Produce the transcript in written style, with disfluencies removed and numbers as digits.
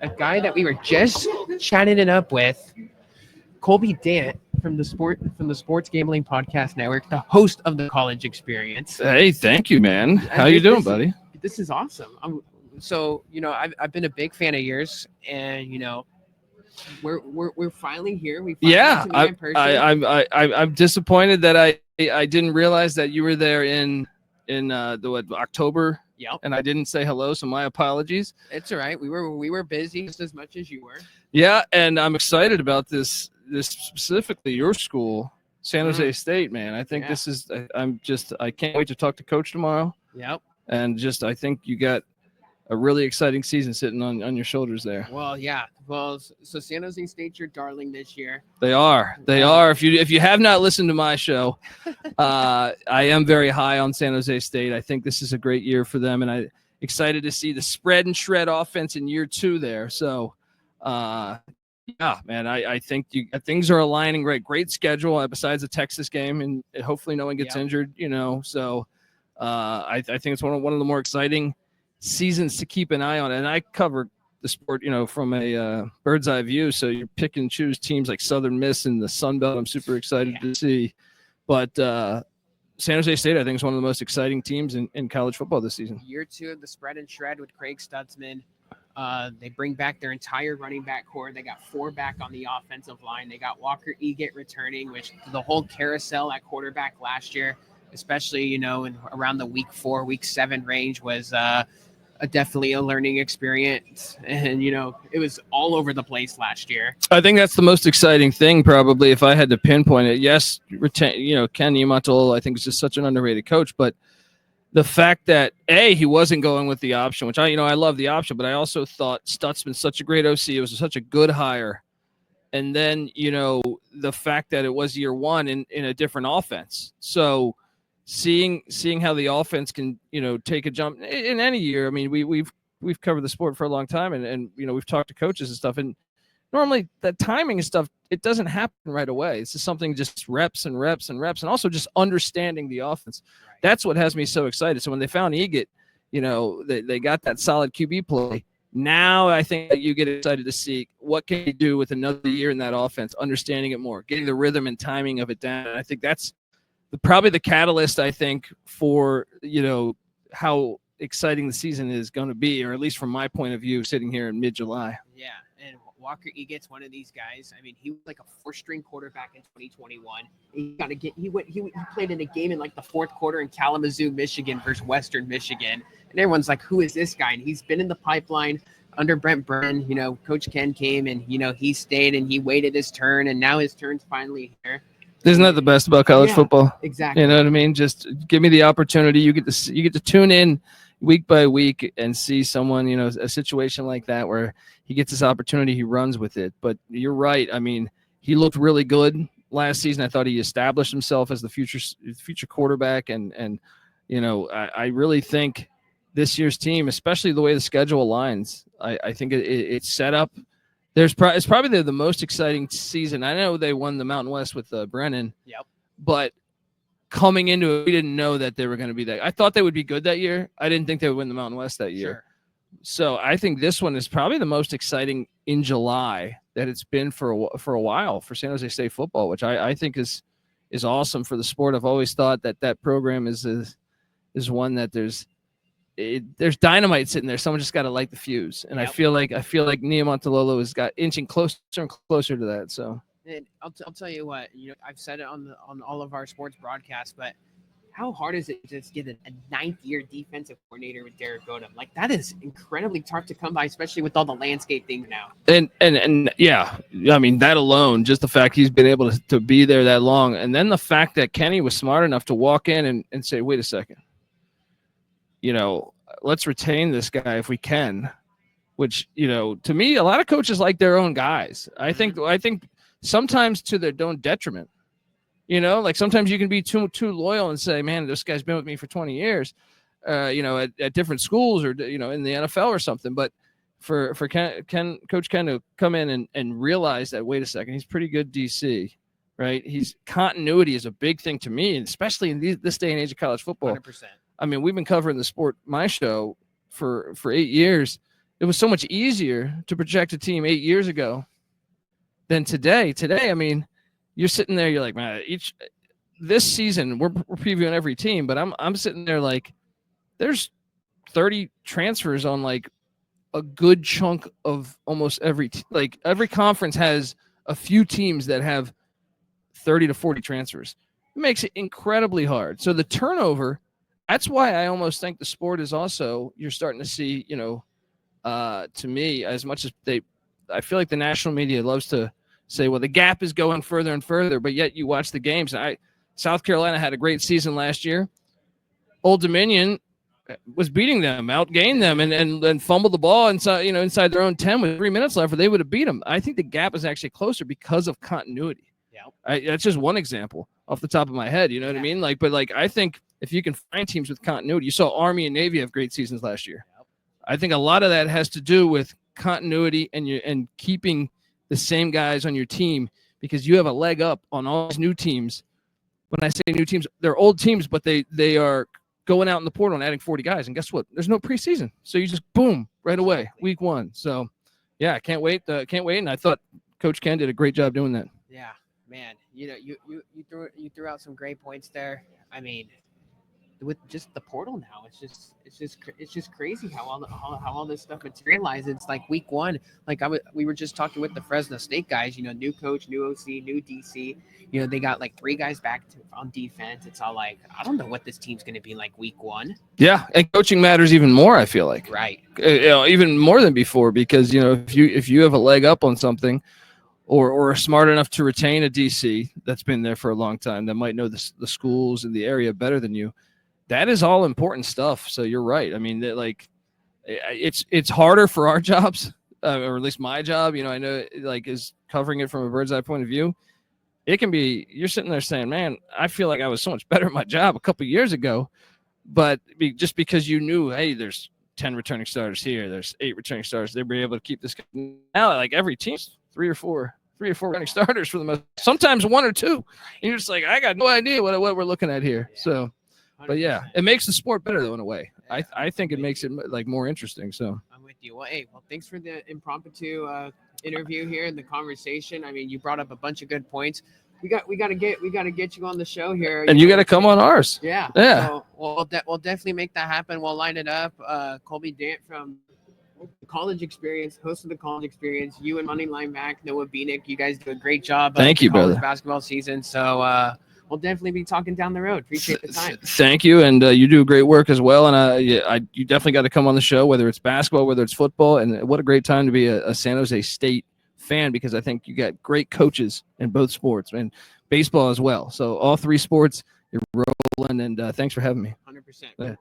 a guy that we were just chatting it up with, Colby Dant from the Sports Gambling Podcast Network, the host of the College Experience. Hey, thank you, man. How you doing, buddy? This is awesome. I've been a big fan of yours, and we're finally here. We finally got to meet in person. I'm disappointed that I didn't realize that you were there in October. Yep. And I didn't say hello, so my apologies. It's all right. We were busy just as much as you were. Yeah, and I'm excited about this specifically your school, San Jose State, man. I think this is I can't wait to talk to Coach tomorrow. Yep. And I think you got a really exciting season sitting on your shoulders there. Well, yeah. Well, so San Jose State's your darling this year. They are. If you have not listened to my show, I am very high on San Jose State. I think this is a great year for them, and I'm excited to see the spread and shred offense in year 2 there. So, yeah, man, I think things are aligning right. Great schedule besides the Texas game, and hopefully no one gets injured. So I think it's one of the more exciting seasons to keep an eye on. And I cover the sport, from a bird's eye view. So you pick and choose teams like Southern Miss and the Sun Belt. I'm super excited to see. But San Jose State, I think, is one of the most exciting teams in college football this season. Year 2 of the spread and shred with Craig Stutzman. They bring back their entire running back core. They got 4 back on the offensive line. They got Walker Eget returning, which the whole carousel at quarterback last year, especially, in around the week 4, week 7 range was definitely a learning experience. And, it was all over the place last year. I think that's the most exciting thing, probably, if I had to pinpoint it. Yes, Ken Niumatalolo, I think, is just such an underrated coach, but the fact that he wasn't going with the option, which I love the option, but I also thought Stutzman's such a great OC. It was such a good hire. And then, the fact that it was year 1 in a different offense. So seeing how the offense can, take a jump in any year. I mean, we've covered the sport for a long time, and we've talked to coaches and stuff, and normally the timing and stuff, it doesn't happen right away. It's just something, just reps and reps and reps, and also just understanding the offense. Right. That's what has me so excited. So when they found Eget, they got that solid QB play. Now I think that you get excited to see what can you do with another year in that offense, understanding it more, getting the rhythm and timing of it down. And I think that's probably the catalyst, I think, for, how exciting the season is going to be, or at least from my point of view, sitting here in mid-July. Yeah, and Walker Eget's one of these guys. I mean, he was like a 4-string quarterback in 2021. He played in a game in like the 4th quarter in Kalamazoo, Michigan versus Western Michigan. And everyone's like, who is this guy? And he's been in the pipeline under Brent Brennan. Coach Ken came and, he stayed and he waited his turn, and now his turn's finally here. Isn't that the best about college football? Exactly. You know what I mean? Just give me the opportunity. You get to tune in week by week and see someone, a situation like that where he gets this opportunity, he runs with it. But you're right. I mean, he looked really good last season. I thought he established himself as the future quarterback, and I really think this year's team, especially the way the schedule aligns, I think it's set up. It's probably the most exciting season. I know they won the Mountain West with Brennan. Yep. But coming into it, we didn't know that they were going to be that. I thought they would be good that year. I didn't think they would win the Mountain West that year. Sure. So I think this one is probably the most exciting in July that it's been for a while for San Jose State football, which I think is awesome for the sport. I've always thought that program is one that there's dynamite sitting there. Someone just got to light the fuse, and yep. I feel like Niumatalolo has got inching closer and closer to that. So, and I'll tell you what, I've said it on all of our sports broadcasts, but how hard is it to just get a 9th-year defensive coordinator with Derek Odom? Like, that is incredibly tough to come by, especially with all the landscape things now. And yeah, I mean, that alone, just the fact he's been able to be there that long, and then the fact that Kenny was smart enough to walk in and say, wait a second, let's retain this guy if we can, which, to me, a lot of coaches like their own guys. I think sometimes to their own detriment, like sometimes you can be too loyal and say, man, this guy's been with me for 20 years, at different schools or, in the NFL or something. But for Coach Ken to come in and realize that, wait a second, he's pretty good DC, right? Continuity is a big thing to me, and especially in this day and age of college football. 100%. I mean, we've been covering the sport, my show, for 8 years, it was so much easier to project a team 8 years ago than today. Today, I mean, you're sitting there, you're like, man, this season we're previewing every team, but I'm sitting there like, there's 30 transfers on like a good chunk of almost every every conference has a few teams that have 30 to 40 transfers. It makes it incredibly hard. So the turnover, that's why I almost think the sport is also, you're starting to see, to me, as much as I feel like the national media loves to say, well, the gap is going further and further, but yet you watch the games. South Carolina had a great season last year. Old Dominion was beating them, outgained them, and fumbled the ball inside their own 10 with 3 minutes left, or they would have beat them. I think the gap is actually closer because of continuity. Yeah, that's just one example off the top of my head. You know what I mean? But I think if you can find teams with continuity, you saw Army and Navy have great seasons last year. Yep. I think a lot of that has to do with continuity and keeping the same guys on your team, because you have a leg up on all these new teams. When I say new teams, they're old teams, but they are going out in the portal and adding 40 guys. And guess what? There's no preseason. So you just boom right away, week one. So yeah, I can't wait. And I thought Coach Ken did a great job doing that. Yeah, man. You threw out some great points there. I mean, with just the portal now, it's just crazy how all this stuff materializes. It's like week one, we were just talking with the Fresno State guys, new coach, new OC, new DC, they got like 3 guys back on defense. It's all like, I don't know what this team's going to be like week one. Yeah. And coaching matters even more, I feel like. Right. Even more than before, because, if you have a leg up on something, or are smart enough to retain a DC that's been there for a long time, that might know the schools in the area better than you, that is all important stuff. So you're right. I mean, it's harder for our jobs, or at least my job. I know is covering it from a bird's eye point of view. It can be, you're sitting there saying, man, I feel like I was so much better at my job a couple of years ago, but just because you knew, hey, there's 10 returning starters here, there's 8 returning starters, they'll be able to keep this. Now, like every team's 3 or 4 running starters for the most, sometimes 1 or 2. And you're just like, I got no idea what we're looking at here. Yeah. So. But yeah, it makes the sport better though in a way. Yeah, I think it makes it like more interesting. So I'm with you. Well, thanks for the impromptu interview here and the conversation. I mean, you brought up a bunch of good points. We got to get you on the show here, and you got to come on ours. Yeah. So we'll definitely make that happen. We'll line it up. Colby Dant from the college experience, host of the college experience. You and Moneyline Mac, Noah Beanick, you guys do a great job. Thank you, brother. Basketball season. So. We'll definitely be talking down the road. Appreciate the time. Thank you, and you do great work as well. And you definitely got to come on the show, whether it's basketball, whether it's football. And what a great time to be a San Jose State fan, because I think you got great coaches in both sports and baseball as well. So all 3 sports, you're rolling. And thanks for having me. 100%. Yeah.